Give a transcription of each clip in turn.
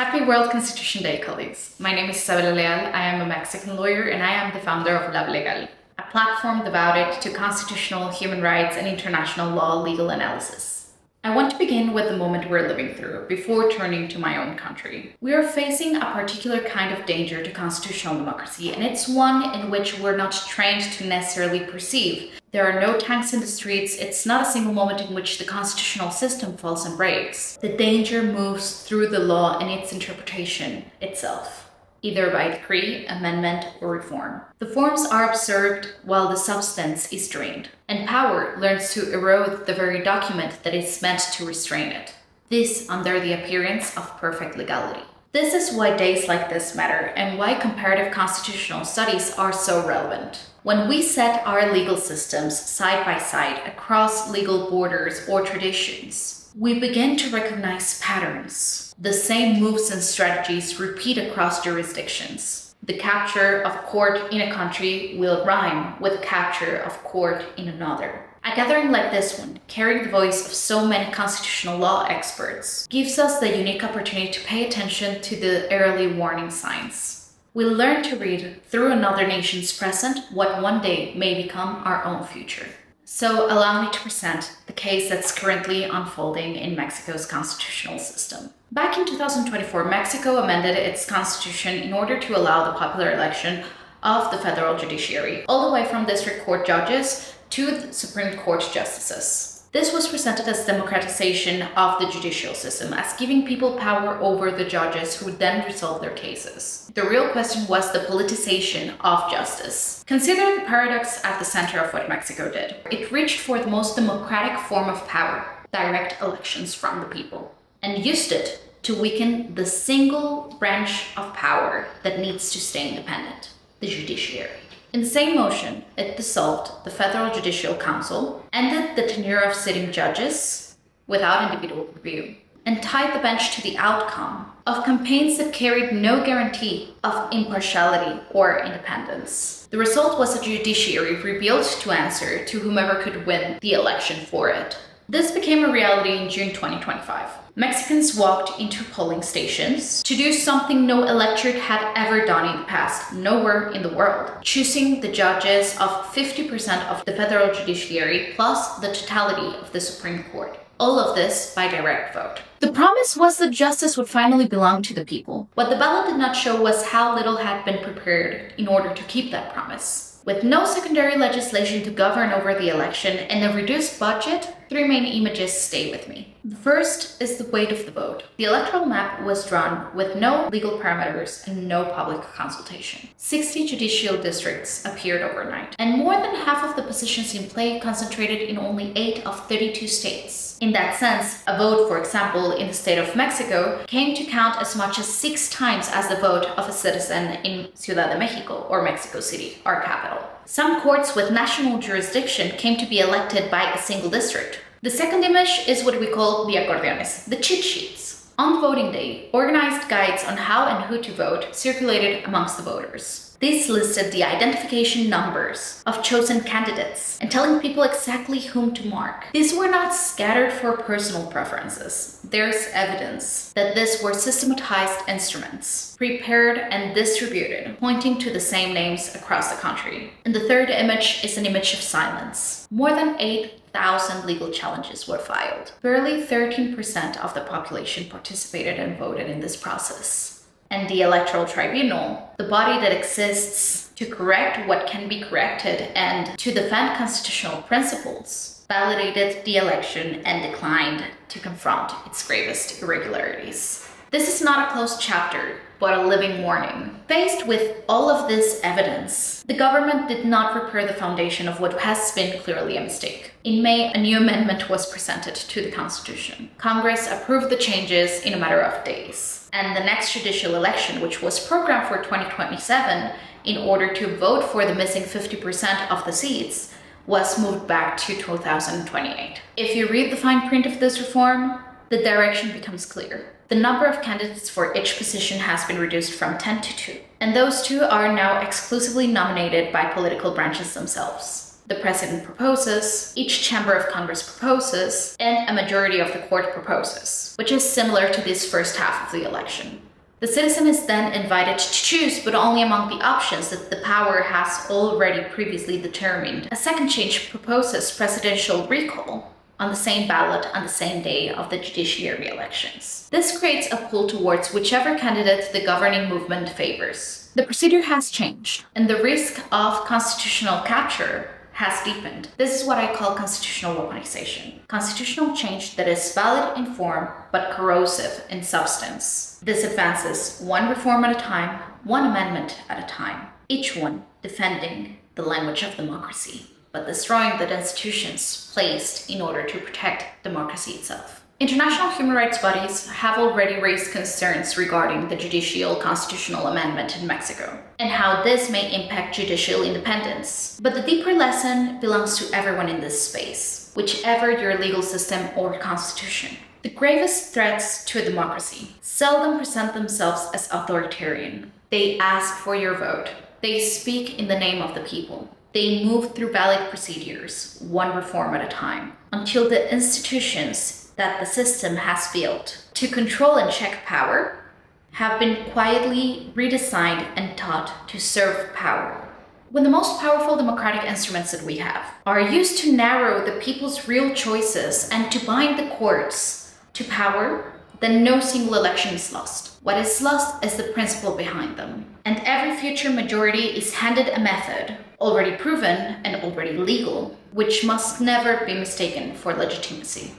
Happy World Constitution Day, colleagues. My name is Isabela Leal. I am a Mexican lawyer and I am the founder of Lab Legal, a platform devoted to constitutional, human rights, and international law legal analysis. I want to begin with the moment we're living through before turning to my own country. We are facing a particular kind of danger to constitutional democracy, and it's one in which we're not trained to necessarily perceive. There are no tanks in the streets. It's not a single moment in which the constitutional system falls and breaks. The danger moves through the law and its interpretation itself, either by decree, amendment, or reform. The forms are observed while the substance is drained, and power learns to erode the very document that is meant to restrain it. This under the appearance of perfect legality. This is why days like this matter and why comparative constitutional studies are so relevant. When we set our legal systems side by side across legal borders or traditions, we begin to recognize patterns. The same moves and strategies repeat across jurisdictions. The capture of court in a country will rhyme with capture of court in another. A gathering like this one, carrying the voice of so many constitutional law experts, gives us the unique opportunity to pay attention to the early warning signs. We'll learn to read through another nation's present what one day may become our own future. So allow me to present the case that's currently unfolding in Mexico's constitutional system. Back in 2024, Mexico amended its constitution in order to allow the popular election of the federal judiciary, all the way from district court judges to the Supreme Court justices. This was presented as democratization of the judicial system, as giving people power over the judges who would then resolve their cases. The real question was the politicization of justice. Consider the paradox at the center of what Mexico did. It reached for the most democratic form of power, direct elections from the people, and used it to weaken the single branch of power that needs to stay independent, the judiciary. In the same motion, it dissolved the Federal Judicial Council, ended the tenure of sitting judges without individual review, and tied the bench to the outcome of campaigns that carried no guarantee of impartiality or independence. The result was a judiciary rebuilt to answer to whomever could win the election for it. This became a reality in June 2025. Mexicans walked into polling stations to do something no electorate had ever done in the past, nowhere in the world, choosing the judges of 50% of the federal judiciary plus the totality of the Supreme Court. All of this by direct vote. The promise was that justice would finally belong to the people. What the ballot did not show was how little had been prepared in order to keep that promise. With no secondary legislation to govern over the election and a reduced budget, three main images stay with me. The first is the weight of the vote. The electoral map was drawn with no legal parameters and no public consultation. 60 judicial districts appeared overnight, and more than half of the positions in play concentrated in only 8 of 32 states. In that sense, a vote, for example, in the state of Mexico, came to count as much as 6 times as the vote of a citizen in Ciudad de Mexico, or Mexico City, our capital. Some courts with national jurisdiction came to be elected by a single district. The second image is what we call the acordeones, the cheat sheets. On voting day, organized guides on how and who to vote circulated amongst the voters. These listed the identification numbers of chosen candidates and telling people exactly whom to mark. These were not scattered for personal preferences. There's evidence that these were systematized instruments, prepared and distributed, pointing to the same names across the country. And the third image is an image of silence. More than 8,000 legal challenges were filed. Barely 13% of the population participated and voted in this process. And the Electoral Tribunal, the body that exists to correct what can be corrected and to defend constitutional principles, validated the election and declined to confront its gravest irregularities. This is not a closed chapter, but a living warning. Faced with all of this evidence, the government did not repair the foundation of what has been clearly a mistake. In May, a new amendment was presented to the Constitution. Congress approved the changes in a matter of days. And the next judicial election, which was programmed for 2027 in order to vote for the missing 50% of the seats, was moved back to 2028. If you read the fine print of this reform, the direction becomes clear. The number of candidates for each position has been reduced from 10 to 2, and those 2 are now exclusively nominated by political branches themselves. The president proposes, each chamber of Congress proposes, and a majority of the court proposes, which is similar to this first half of the election. The citizen is then invited to choose, but only among the options that the power has already previously determined. A second change proposes presidential recall on the same ballot on the same day of the judiciary elections. This creates a pull towards whichever candidate the governing movement favors. The procedure has changed, and the risk of constitutional capture has deepened. This is what I call constitutional weaponization. Constitutional change that is valid in form, but corrosive in substance. This advances one reform at a time, one amendment at a time, each one defending the language of democracy, but destroying the institutions placed in order to protect democracy itself. International human rights bodies have already raised concerns regarding the judicial constitutional amendment in Mexico and how this may impact judicial independence. But the deeper lesson belongs to everyone in this space, whichever your legal system or constitution. The gravest threats to a democracy seldom present themselves as authoritarian. They ask for your vote. They speak in the name of the people. They move through valid procedures, one reform at a time, until the institutions that the system has built to control and check power have been quietly redesigned and taught to serve power. When the most powerful democratic instruments that we have are used to narrow the people's real choices and to bind the courts to power, then no single election is lost. What is lost is the principle behind them. And every future majority is handed a method, already proven and already legal, which must never be mistaken for legitimacy.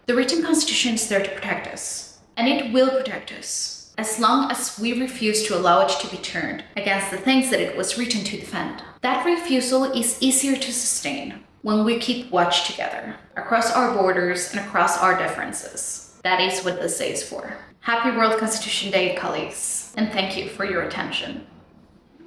The written constitution is there to protect us, and it will protect us, as long as we refuse to allow it to be turned against the things that it was written to defend. That refusal is easier to sustain when we keep watch together, across our borders and across our differences. That is what this day is for. Happy World Constitution Day, colleagues, and thank you for your attention.